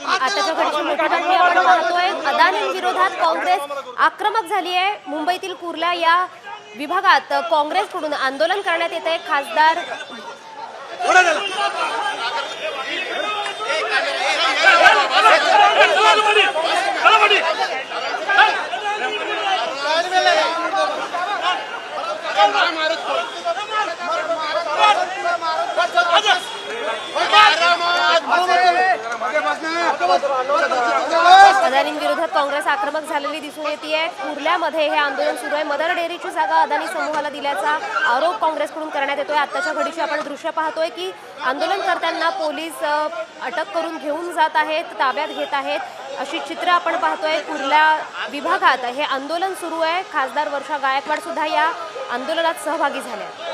आताच्या घडीची मोठी बातमी आपण पाहतोय, अदानींविरोधात काँग्रेस आक्रमक झाली आहे। मुंबईतील कुर्ला या विभागात काँग्रेसकडून आंदोलन करण्यात येत आहे। खासदार अदानींविरोधात काँग्रेस आक्रमक झालेली दिसून येते। कुर्ल्यामध्ये हे आंदोलन सुरू आहे। मदर डेअरीची जागा अदानी समूहाला दिल्याचा आरोप काँग्रेसकडून करण्यात येतोय। आताच्या घडीची आपण दृश्य पाहतोय की आंदोलनकर्त्यांना पोलीस अटक करून घेऊन जात आहेत, ताब्यात घेत आहेत, अशी चित्र आपण पाहतोय। कुर्ला विभागात हे आंदोलन सुरू आहे। खासदार वर्षा गायकवाड सुद्धा या आंदोलनात सहभागी झाल्या।